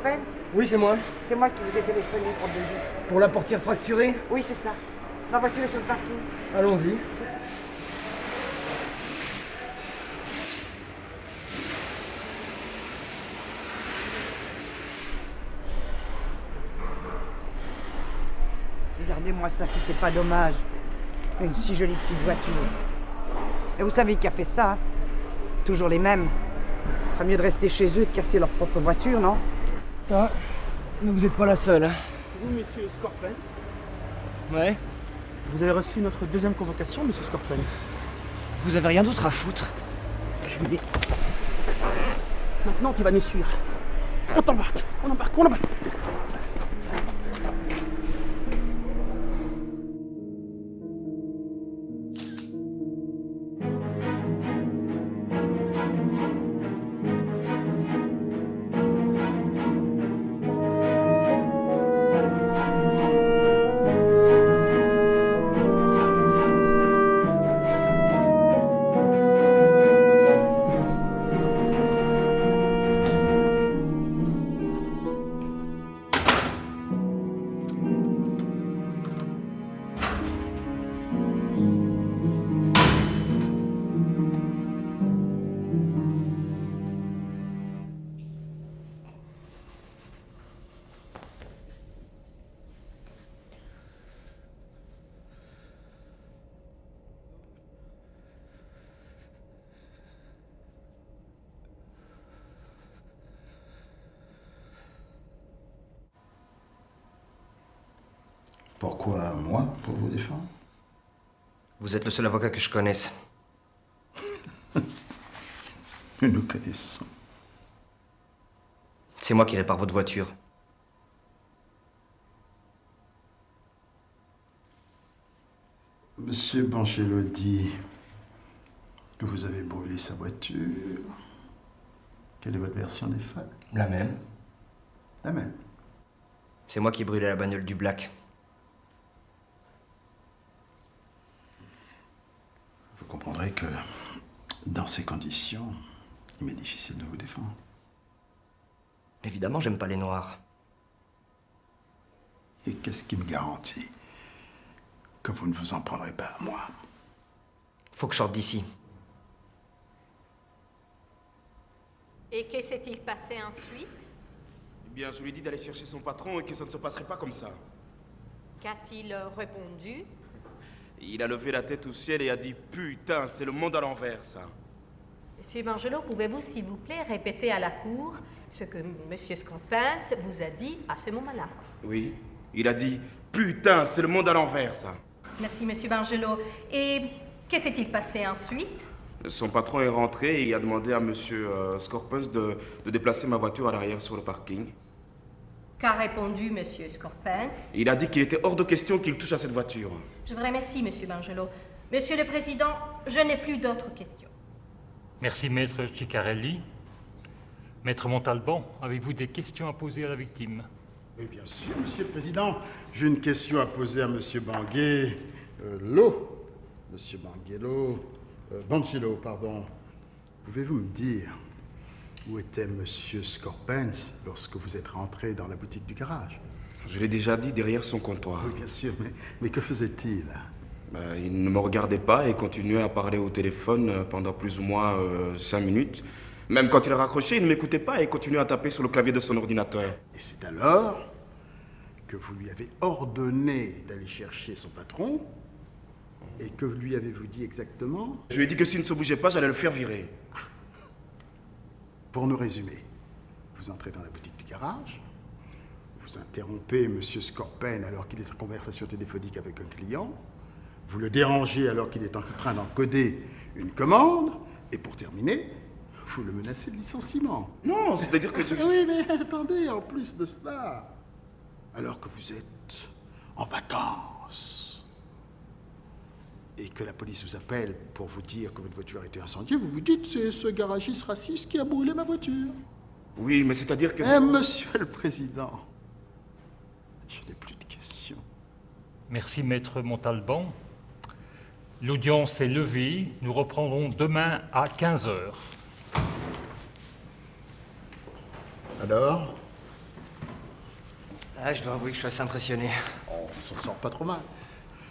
Scorpens? Oui, c'est moi. C'est moi qui vous ai téléphoné pour devis. Pour la portière fracturée? Oui, c'est ça. Ma voiture est sur le parking. Allons-y. Regardez-moi ça, si c'est pas dommage. Une si jolie petite voiture. Et vous savez qui a fait ça, hein? Toujours les mêmes. Ferait mieux de rester chez eux et de casser leur propre voiture, non? Ah, mais vous n'êtes pas la seule. Hein. C'est vous, monsieur Scorpens? Ouais. Vous avez reçu notre deuxième convocation, monsieur Scorpens. Vous avez rien d'autre à foutre? Culé. Maintenant, tu vas nous suivre. On t'embarque, on embarque, on embarque. Pourquoi moi, pour vous défendre? Vous êtes le seul avocat que je connaisse. Nous nous connaissons. C'est moi qui répare votre voiture. Monsieur Banchelo dit que vous avez brûlé sa voiture. Quelle est votre version des faits? La même. La même. C'est moi qui ai brûlé la bagnole du Black. Vous comprendrez que, dans ces conditions, il m'est difficile de vous défendre. Évidemment, j'aime pas les noirs. Et qu'est-ce qui me garantit que vous ne vous en prendrez pas à moi? Faut que je sorte d'ici. Et que s'est-il passé ensuite? Eh bien, je lui ai dit d'aller chercher son patron et que ça ne se passerait pas comme ça. Qu'a-t-il répondu? Il a levé la tête au ciel et a dit « Putain, c'est le monde à l'envers, ça !» Monsieur Bangelot, pouvez-vous, s'il vous plaît, répéter à la cour ce que monsieur Scorpens vous a dit à ce moment-là? Oui, il a dit « Putain, c'est le monde à l'envers, ça !» Merci, monsieur Bangelot. Et que s'est-il passé ensuite? Son patron est rentré et il a demandé à monsieur Scorpens de déplacer ma voiture à l'arrière sur le parking. Qu'a répondu monsieur Scorpens? Il a dit qu'il était hors de question qu'il touche à cette voiture. Je vous remercie, monsieur Bangelot. Monsieur le Président, je n'ai plus d'autres questions. Merci, maître Ciccarelli. Maître Montalban, avez-vous des questions à poser à la victime? Oui, bien sûr, monsieur le président. J'ai une question à poser à monsieur Banguello. Monsieur Banchelo, pardon. Pouvez-vous me dire où était monsieur Scorpens lorsque vous êtes rentré dans la boutique du garage? Je l'ai déjà dit, derrière son comptoir. Oui, bien sûr, mais que faisait-il? Il ne me regardait pas et continuait à parler au téléphone pendant plus ou moins 5 minutes. Même quand il a raccroché, il ne m'écoutait pas et continuait à taper sur le clavier de son ordinateur. Et c'est alors que vous lui avez ordonné d'aller chercher son patron? Et que lui avez-vous dit exactement? Je lui ai dit que s'il ne se bougeait pas, j'allais le faire virer. Pour nous résumer, vous entrez dans la boutique du garage, vous interrompez M. Scorpen alors qu'il est en conversation téléphonique avec un client, vous le dérangez alors qu'il est en train d'encoder une commande, et pour terminer, vous le menacez de licenciement. Non, c'est-à-dire que je... Oui, mais attendez, en plus de cela, alors que vous êtes en vacances et que la police vous appelle pour vous dire que votre voiture a été incendiée, vous vous dites c'est ce garagiste raciste qui a brûlé ma voiture. Oui, mais c'est-à-dire que... Monsieur le Président, je n'ai plus de questions. Merci, maître Montalban. L'audience est levée. Nous reprendrons demain à 15h. Alors, Ah, je dois avouer que je suis assez impressionné. On s'en sort pas trop mal.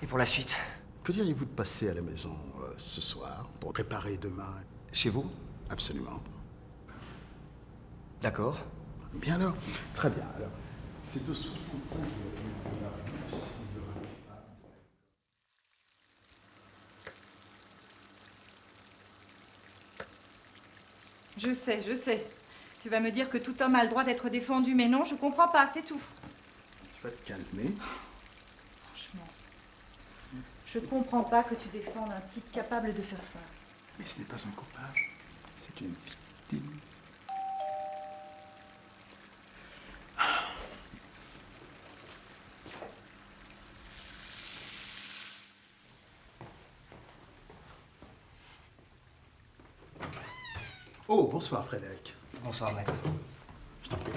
Et pour la suite? Que diriez-vous de passer à la maison ce soir pour préparer demain? Chez vous? Absolument. D'accord. Bien alors. Très bien. Alors, c'est au 65 de la rue Lucile. Je sais. Tu vas me dire que tout homme a le droit d'être défendu, mais non, je comprends pas, c'est tout. Tu vas te calmer. Franchement. Je comprends pas que tu défendes un type capable de faire ça. Mais ce n'est pas un coupable, c'est une victime. Oh, bonsoir Frédéric. Bonsoir, maître. Je t'en prie.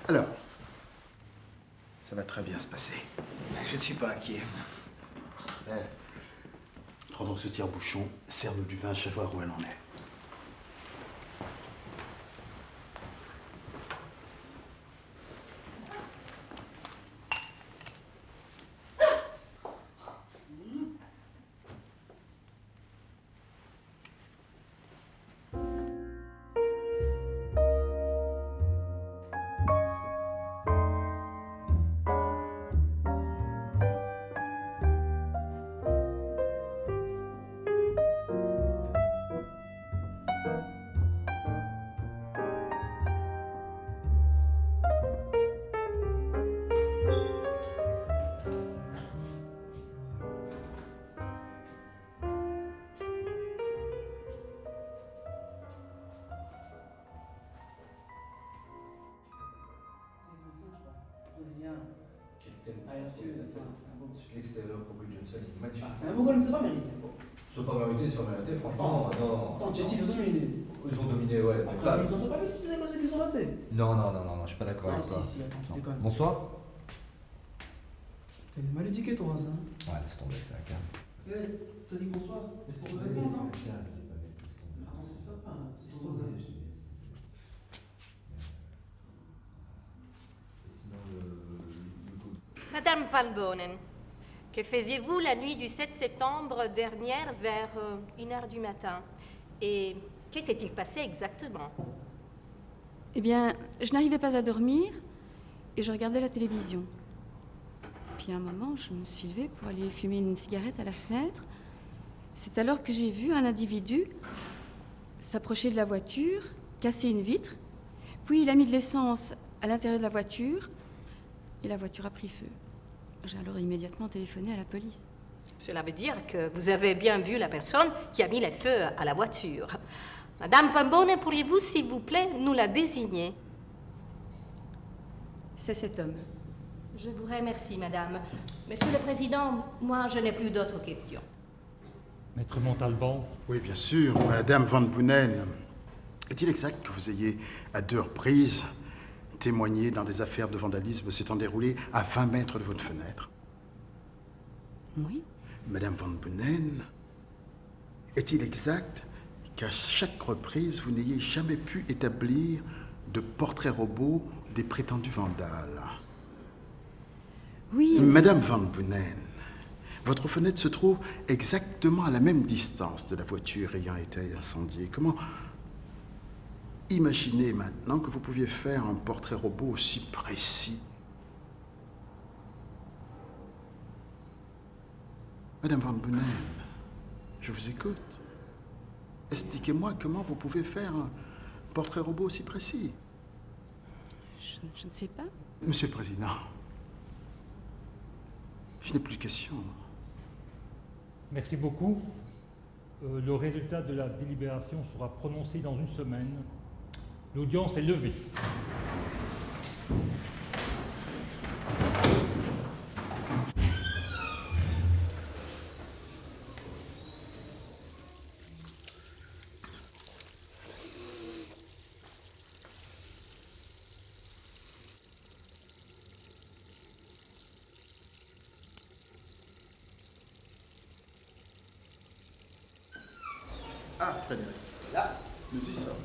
Alors, ça va très bien se passer. Je ne suis pas inquiet. Prends donc ce tire-bouchon, serre-nous du vin, je vais voir où elle en est. L'extérieur pour que Johnson est magnifique. C'est un bon goal, mais c'est pas mérité. C'est pas mérité, franchement. Non. Attends, Chelsea ont dominé. Ils ont dominé, ouais. Mais Après, ils ont pas vu toutes les causes qu'ils ont ratées. Non, je suis pas d'accord avec toi. Si, attends, tu déconnes. Bonsoir. T'es mal éduqué, toi, ça. Ouais, laisse tomber, c'est un calme. Eh, t'as dit bonsoir. Laisse tomber la réponse, hein. Attends, ça se fait pas. C'est trop ça. Madame Van Bonen, que faisiez-vous la nuit du 7 septembre dernière vers 1h du matin? Et que s'est-il passé exactement? Eh bien, je n'arrivais pas à dormir et je regardais la télévision. Puis à un moment, je me suis levée pour aller fumer une cigarette à la fenêtre. C'est alors que j'ai vu un individu s'approcher de la voiture, casser une vitre, puis il a mis de l'essence à l'intérieur de la voiture et la voiture a pris feu. J'ai alors immédiatement téléphoné à la police. Cela veut dire que vous avez bien vu la personne qui a mis le feu à la voiture. Madame Van Bonen, pourriez-vous, s'il vous plaît, nous la désigner? C'est cet homme. Je vous remercie, madame. Monsieur le Président, moi, je n'ai plus d'autres questions. Maître Montalban? Oui, bien sûr, Madame Van Boenen. Est-il exact que vous ayez, à 2 reprises, témoigné dans des affaires de vandalisme s'étant déroulées à 20 mètres de votre fenêtre? Oui. Madame Van Boenen, est-il exact qu'à chaque reprise, vous n'ayez jamais pu établir de portrait robot des prétendus vandales? Oui. Madame Van Boenen, votre fenêtre se trouve exactement à la même distance de la voiture ayant été incendiée. Comment imaginez maintenant que vous pouviez faire un portrait robot aussi précis? Madame Van Boenen, je vous écoute. Expliquez-moi comment vous pouvez faire un portrait robot aussi précis. Je ne sais pas. Monsieur le Président, je n'ai plus de questions. Merci beaucoup. Le résultat de la délibération sera prononcé dans une semaine. L'audience est levée. Ah, Frédéric, là, nous y sommes.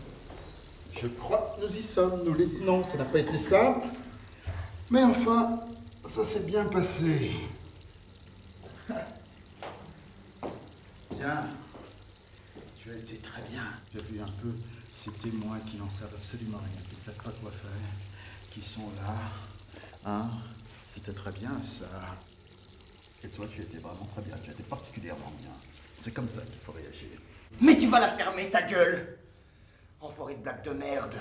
Je crois que nous y sommes, nous les... Non, ça n'a pas été simple. Mais enfin, ça s'est bien passé. Bien. Tu as été très bien. Tu as vu un peu ces témoins qui n'en savent absolument rien, qui ne savent pas quoi faire, qui sont là. Hein? C'était très bien, ça. Et toi, tu étais vraiment très bien. Tu étais particulièrement bien. C'est comme ça qu'il faut réagir. Mais tu vas la fermer, ta gueule! Enfoiré de blague de merde!